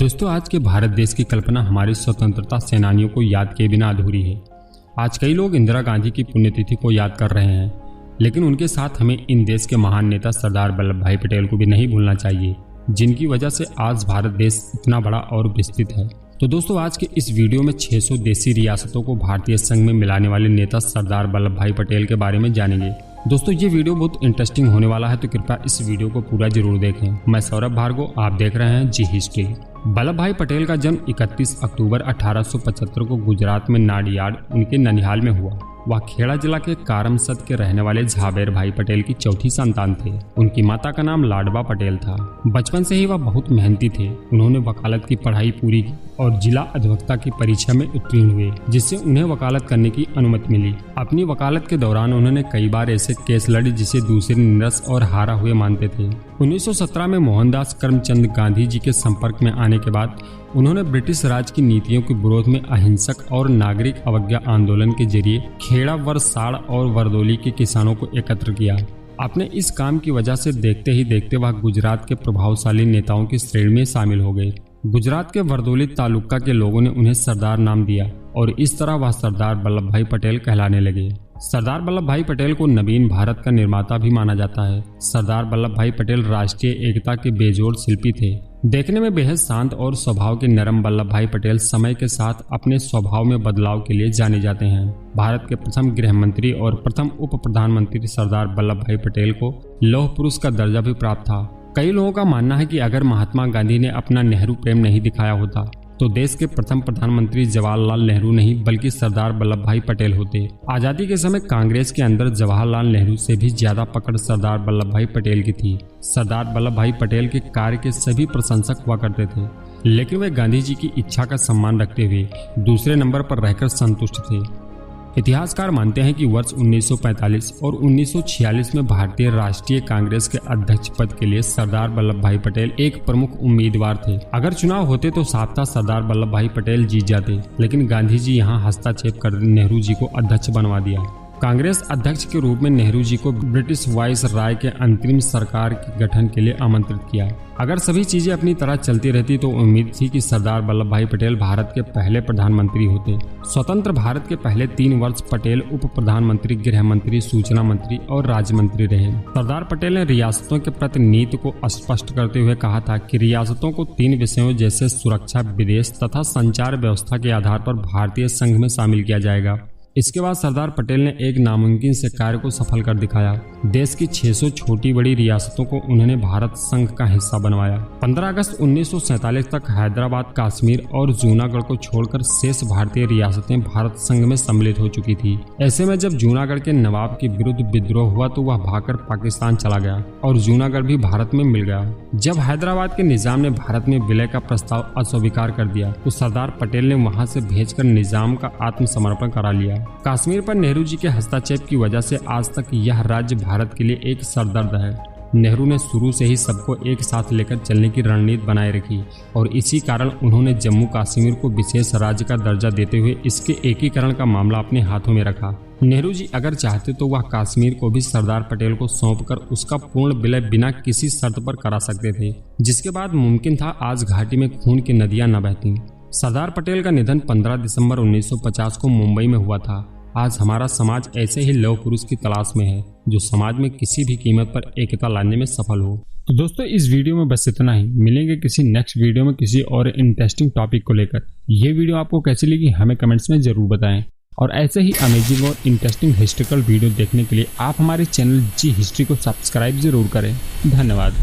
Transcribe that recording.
दोस्तों, आज के भारत देश की कल्पना हमारे स्वतंत्रता सेनानियों को याद किए बिना अधूरी है। आज कई लोग इंदिरा गांधी की पुण्यतिथि को याद कर रहे हैं, लेकिन उनके साथ हमें इन देश के महान नेता सरदार वल्लभ भाई पटेल को भी नहीं भूलना चाहिए, जिनकी वजह से आज भारत देश इतना बड़ा और विस्तृत है। तो दोस्तों, आज के इस वीडियो में 600 देशी रियासतों को भारतीय संघ में मिलाने वाले नेता सरदार वल्लभ भाई पटेल के बारे में जानेंगे। दोस्तों, ये वीडियो बहुत इंटरेस्टिंग होने वाला है, तो कृपया इस वीडियो को पूरा जरूर देखें। मैं सौरभ भार्गव, आप देख रहे हैं जी हिस्ट्री। वल्लभ भाई पटेल का जन्म 31 अक्टूबर 1875 को गुजरात में नाडियाड उनके ननिहाल में हुआ। वह खेड़ा जिला के कारमसद के रहने वाले झाबेर भाई पटेल की चौथी संतान थे। उनकी माता का नाम लाडबा पटेल था। बचपन से ही वह बहुत मेहनती थे। उन्होंने वकालत की पढ़ाई पूरी की और जिला अधिवक्ता की परीक्षा में उत्तीर्ण हुए, जिससे उन्हें वकालत करने की अनुमति मिली। अपनी वकालत के दौरान उन्होंने कई बार ऐसे केस लड़े जिसे दूसरे निरस और हारा हुए मानते थे। 1917 में मोहनदास करमचंद गांधी जी के संपर्क में आने के बाद उन्होंने ब्रिटिश राज की नीतियों के विरोध में अहिंसक और नागरिक अवज्ञा आंदोलन के जरिए खेड़ा, वरसाड़ और वरदोली के किसानों को एकत्र किया। अपने इस काम की वजह से देखते ही देखते वह गुजरात के प्रभावशाली नेताओं की श्रेणी में शामिल हो गए। गुजरात के वरदोली तालुका के लोगों ने उन्हें सरदार नाम दिया और इस तरह वह सरदार वल्लभ भाई पटेल कहलाने लगे। सरदार वल्लभ भाई पटेल को नवीन भारत का निर्माता भी माना जाता है। सरदार वल्लभ भाई पटेल राष्ट्रीय एकता के बेजोड़ शिल्पी थे। देखने में बेहद शांत और स्वभाव के नरम वल्लभ भाई पटेल समय के साथ अपने स्वभाव में बदलाव के लिए जाने जाते हैं। भारत के प्रथम गृह मंत्री और प्रथम उप प्रधानमंत्री सरदार वल्लभ भाई पटेल को लौह पुरुष का दर्जा भी प्राप्त था। कई लोगों का मानना है कि अगर महात्मा गांधी ने अपना नेहरू प्रेम नहीं दिखाया होता तो देश के प्रथम प्रधानमंत्री जवाहरलाल नेहरू नहीं बल्कि सरदार वल्लभ भाई पटेल होते। आजादी के समय कांग्रेस के अंदर जवाहरलाल नेहरू से भी ज्यादा पकड़ सरदार वल्लभ भाई पटेल की थी। सरदार वल्लभ भाई पटेल के कार्य के सभी प्रशंसक हुआ करते थे, लेकिन वे गांधी जी की इच्छा का सम्मान रखते हुए दूसरे नंबर पर रहकर संतुष्ट थे। इतिहासकार मानते हैं कि वर्ष 1945 और 1946 में भारतीय राष्ट्रीय कांग्रेस के अध्यक्ष पद के लिए सरदार वल्लभ भाई पटेल एक प्रमुख उम्मीदवार थे। अगर चुनाव होते तो साफ था सरदार वल्लभ भाई पटेल जीत जाते, लेकिन गांधी जी यहां हस्तक्षेप कर नेहरू जी को अध्यक्ष बनवा दिया। कांग्रेस अध्यक्ष के रूप में नेहरू जी को ब्रिटिश वाइस राय के अंतरिम सरकार के गठन के लिए आमंत्रित किया। अगर सभी चीजें अपनी तरह चलती रहती तो उम्मीद थी कि सरदार वल्लभ भाई पटेल भारत के पहले प्रधानमंत्री होते। स्वतंत्र भारत के पहले 3 वर्ष पटेल उप प्रधानमंत्री, गृह मंत्री, सूचना मंत्री और राज्य मंत्री रहे। सरदार पटेल ने रियासतों के प्रति नीति को स्पष्ट करते हुए कहा था कि रियासतों को 3 विषयों जैसे सुरक्षा, विदेश तथा संचार व्यवस्था के आधार पर भारतीय संघ में शामिल किया जाएगा। इसके बाद सरदार पटेल ने एक नामुमकिन से कार्य को सफल कर दिखाया। देश की 600 छोटी बड़ी रियासतों को उन्होंने भारत संघ का हिस्सा बनवाया। 15 अगस्त 1947 तक हैदराबाद, कश्मीर और जूनागढ़ को छोड़कर शेष भारतीय रियासतें भारत संघ में सम्मिलित हो चुकी थी। ऐसे में जब जूनागढ़ के नवाब के विरुद्ध विद्रोह हुआ तो वह भागकर पाकिस्तान चला गया और जूनागढ़ भी भारत में मिल गया। जब हैदराबाद के निजाम ने भारत में विलय का प्रस्ताव अस्वीकार कर दिया तो सरदार पटेल ने वहां से भेजकर निजाम का आत्मसमर्पण करा लिया। कश्मीर पर नेहरू जी के हस्तक्षेप की वजह से आज तक यह राज्य भारत के लिए एक सरदर्द है। नेहरू ने शुरू से ही सबको एक साथ लेकर चलने की रणनीति बनाए रखी और इसी कारण उन्होंने जम्मू कश्मीर को विशेष राज्य का दर्जा देते हुए इसके एकीकरण का मामला अपने हाथों में रखा। नेहरू जी अगर चाहते तो वह कश्मीर को भी सरदार पटेल को सौंपकर उसका पूर्ण विलय बिना किसी शर्त पर करा सकते थे, जिसके बाद मुमकिन था आज घाटी में खून की नदियां न बहती। सरदार पटेल का निधन 15 दिसंबर 1950 को मुंबई में हुआ था। आज हमारा समाज ऐसे ही लौह पुरुष की तलाश में है जो समाज में किसी भी कीमत पर एकता लाने में सफल हो। तो दोस्तों, इस वीडियो में बस इतना ही। मिलेंगे किसी नेक्स्ट वीडियो में किसी और इंटरेस्टिंग टॉपिक को लेकर। ये वीडियो आपको कैसी लगी हमें कमेंट्स में जरूर बताएं और ऐसे ही अमेजिंग और इंटरेस्टिंग हिस्टोरिकल वीडियो देखने के लिए आप हमारे चैनल जी हिस्ट्री को सब्सक्राइब जरूर करें। धन्यवाद।